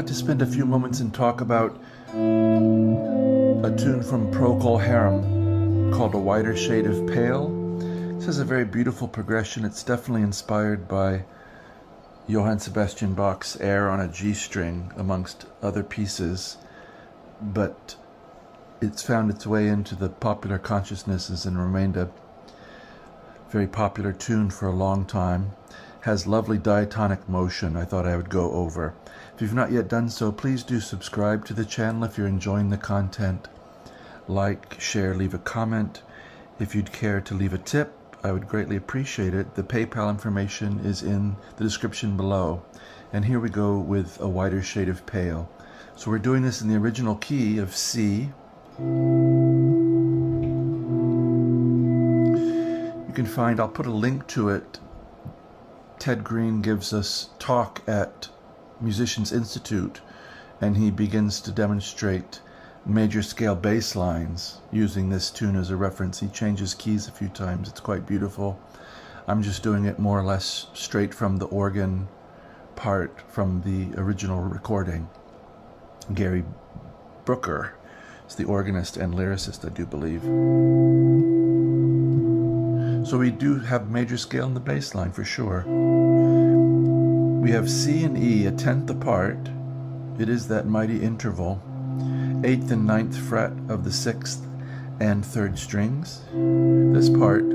to spend a few moments and talk about a tune from Procol Harum called A Wider Shade of Pale. This has a very beautiful progression. It's definitely inspired by Johann Sebastian Bach's Air on a G string, amongst other pieces, but it's found its way into the popular consciousnesses and remained a very popular tune for a long time. Has lovely diatonic motion I thought I would go over. If you've not yet done so, please do subscribe to the channel if you're enjoying the content. Like, share, leave a comment. If you'd care to leave a tip, I would greatly appreciate it. The PayPal information is in the description below. And here we go with A Wider Shade of Pale. So we're doing this in the original key of C. You can find, I'll put a link to it. Ted Greene gives us talk at Musicians Institute, and he begins to demonstrate major scale bass lines using this tune as a reference. He changes keys a few times. It's quite beautiful. I'm just doing it more or less straight from the organ part from the original recording. Gary Brooker is the organist and lyricist, I do believe. So we do have major scale in the bass line for sure. We have C and E a tenth apart. It is that mighty interval. 8th and 9th fret of the 6th and 3rd strings. This part,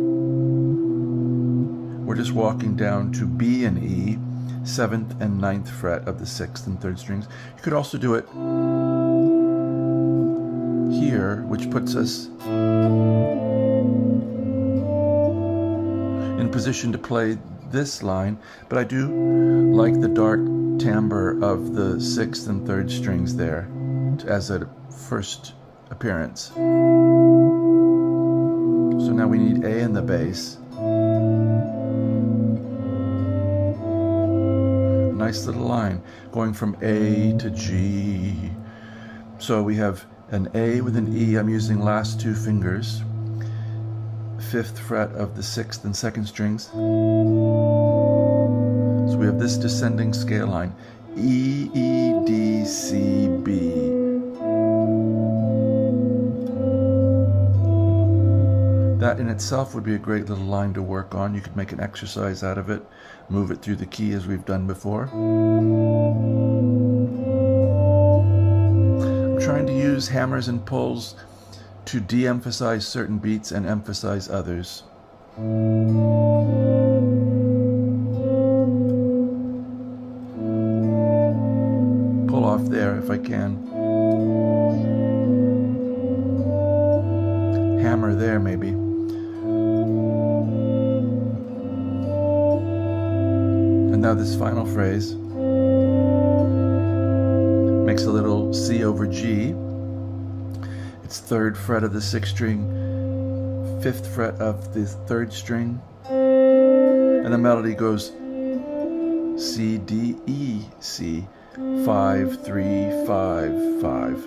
we're just walking down to B and E, 7th and 9th fret of the 6th and 3rd strings. You could also do it here, which puts us in position to play this line, but I do like the dark timbre of the 6th and 3rd strings there as a first appearance. So now we need A in the bass. Nice little line going from A to G. So we have an A with an E. I'm using last two fingers. 5th fret of the 6th and 2nd strings. So we have this descending scale line. E, E, D, C, B. That in itself would be a great little line to work on. You could make an exercise out of it, move it through the key as we've done before. I'm trying to use hammers and pulls to de-emphasize certain beats and emphasize others. Pull off there if I can. Hammer there maybe. And now this final phrase makes a little C over G. It's 3rd fret of the 6th string, 5th fret of the 3rd string, and the melody goes C, D, E, C, 5, 3, 5, 5.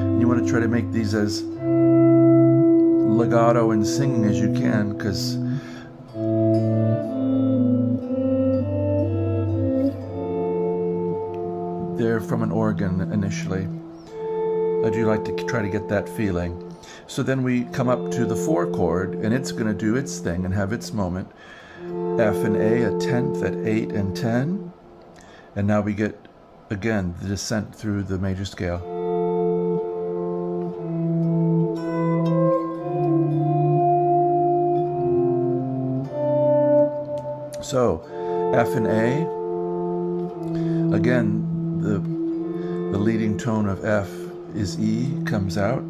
And you want to try to make these as legato and singing as you can, because they're from an organ initially. I do like to try to get that feeling. So then we come up to the 4 chord, and it's going to do its thing and have its moment. F and A, a 10th at 8 and 10. And now we get, again, the descent through the major scale. So, F and A, again, the leading tone of F is E, comes out.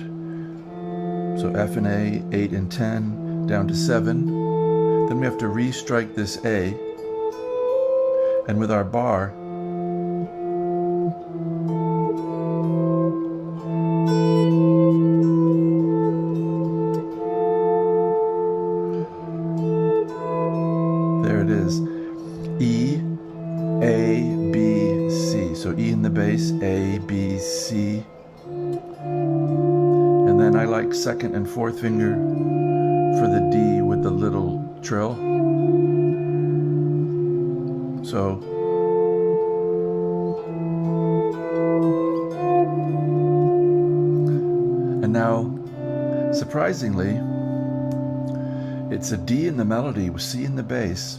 So F and A, 8 and 10, down to 7. Then we have to re-strike this A, and with our bar, there it is. E, A, B, C. So E in the bass, A, B, C. And then I like 2nd and 4th finger for the D with the little trill. So And now, surprisingly, it's a D in the melody with C in the bass.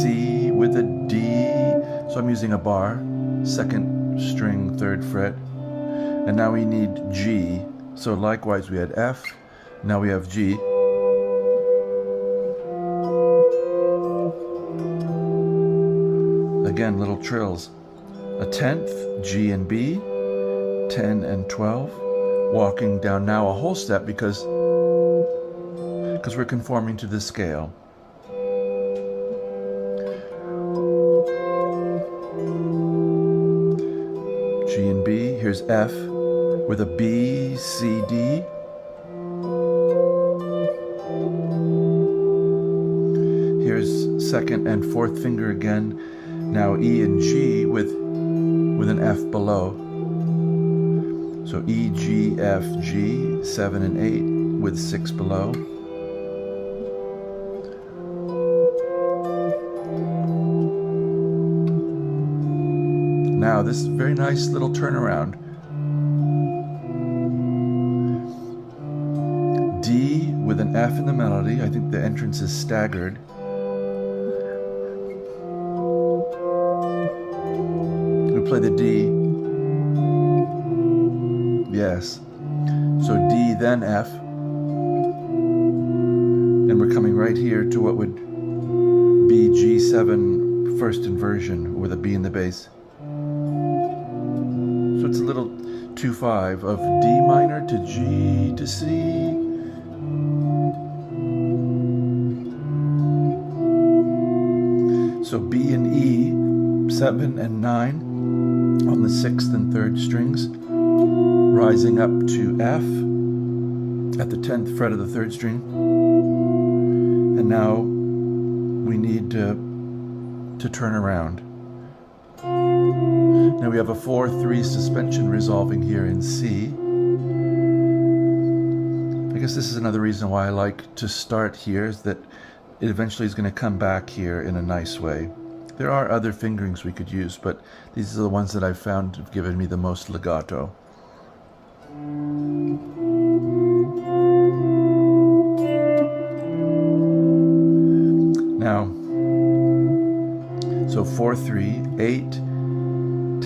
C with a D, so I'm using a bar, 2nd string, 3rd fret, and now we need G. So likewise we had F, now we have G. Again, little trills. A 10th, G and B, 10 and 12, walking down now a whole step because we're conforming to the scale. G and B, here's F with a B, C, D. Here's 2nd and 4th finger again. Now E and G with an F below. So E, G, F, G, 7 and 8 with 6 below. Now this very nice little turnaround. D with an F in the melody. I think the entrance is staggered. We play the D. Yes. So D then F. And we're coming right here to what would be G7 first inversion with a B in the bass. So it's a little 2-5 of D minor to G to C. So B and E, 7 and 9 on the 6th and 3rd strings, rising up to F at the 10th fret of the 3rd string. And now we need to turn around. Now we have a 4-3 suspension resolving here in C. I guess this is another reason why I like to start here, is that it eventually is going to come back here in a nice way. There are other fingerings we could use, but these are the ones that I've found have given me the most legato. Now, so 4-3, 8,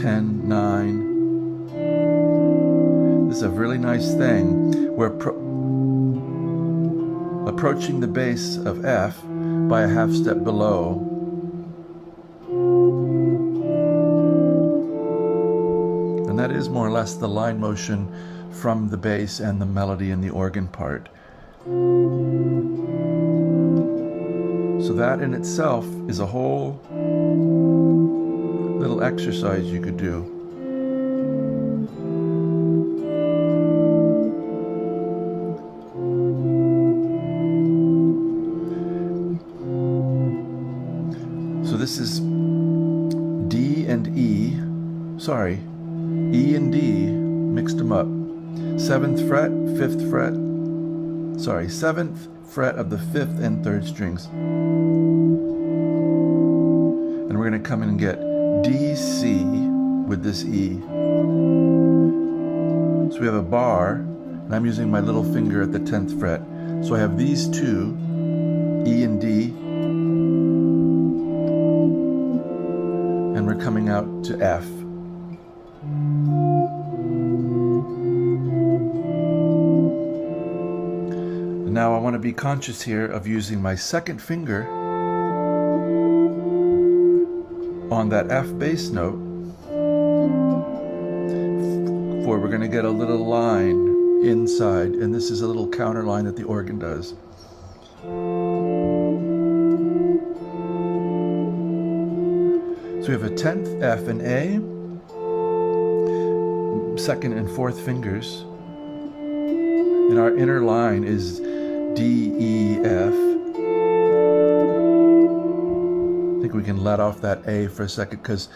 10, 9. This is a really nice thing. We're approaching the bass of F by a half step below. And that is more or less the line motion from the bass and the melody and the organ part. So that in itself is a whole little exercise you could do. So this is D and E, sorry, E and D, mixed them up. 7th fret, 5th fret, sorry, 7th fret of the 5th and 3rd strings. And we're going to come in and get D, C with this E. So we have a bar, and I'm using my little finger at the 10th fret. So I have these two, E and D, and we're coming out to F. And now I want to be conscious here of using my 2nd finger on that F bass note, for we're going to get a little line inside, and this is a little counter line that the organ does. So we have a 10th, F and A, 2nd and 4th fingers, and our inner line is D, E, F. I think we can let off that A for a second because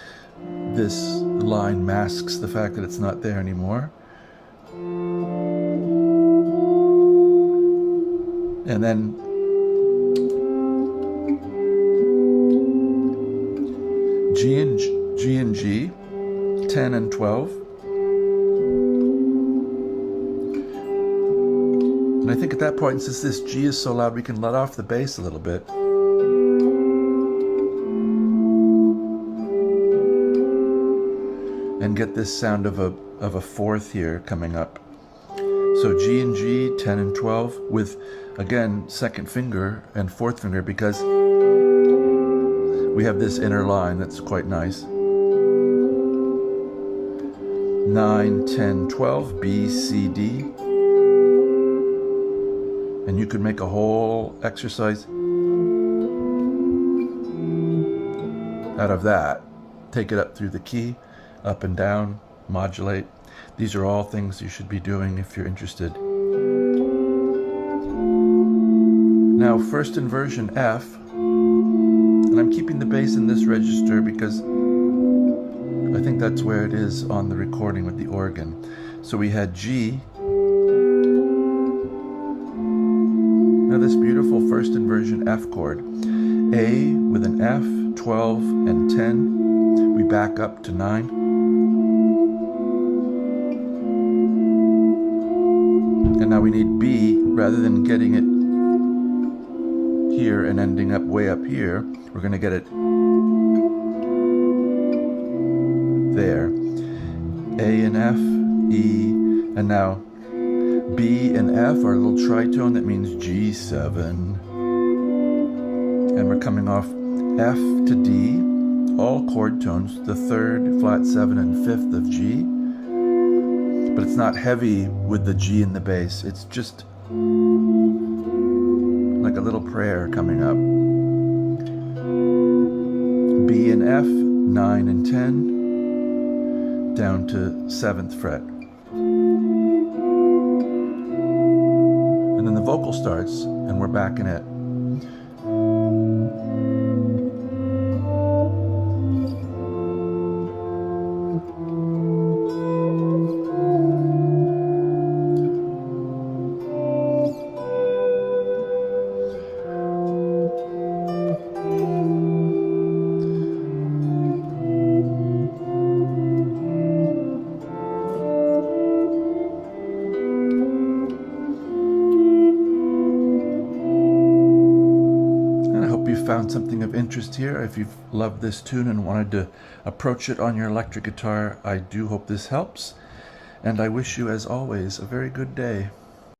this line masks the fact that it's not there anymore. And then G and G, 10, and 12. And I think at that point, since this G is so loud, we can let off the bass a little bit. And get this sound of a fourth here coming up. So G and G, 10 and 12, with, again, second finger and fourth finger, because we have this inner line that's quite nice. 9, 10, 12, B, C, D. And you could make a whole exercise out of that. Take it up through the key, up and down, modulate. These are all things you should be doing if you're interested. Now, first inversion F, and I'm keeping the bass in this register because I think that's where it is on the recording with the organ. So we had G. Now this beautiful first inversion F chord. A with an F, 12 and 10. We back up to 9. And now we need B, rather than getting it here and ending up way up here, we're going to get it there. A and F, E, and now B and F are a little tritone, that means G7. And we're coming off F to D, all chord tones, the third, flat 7, and fifth of G. But it's not heavy with the G in the bass. It's just like a little prayer coming up. B and F, 9 and 10, down to 7th fret. And then the vocal starts, and we're back in it. Found something of interest here. If you've loved this tune and wanted to approach it on your electric guitar, I do hope this helps, and I wish you, as always, a very good day.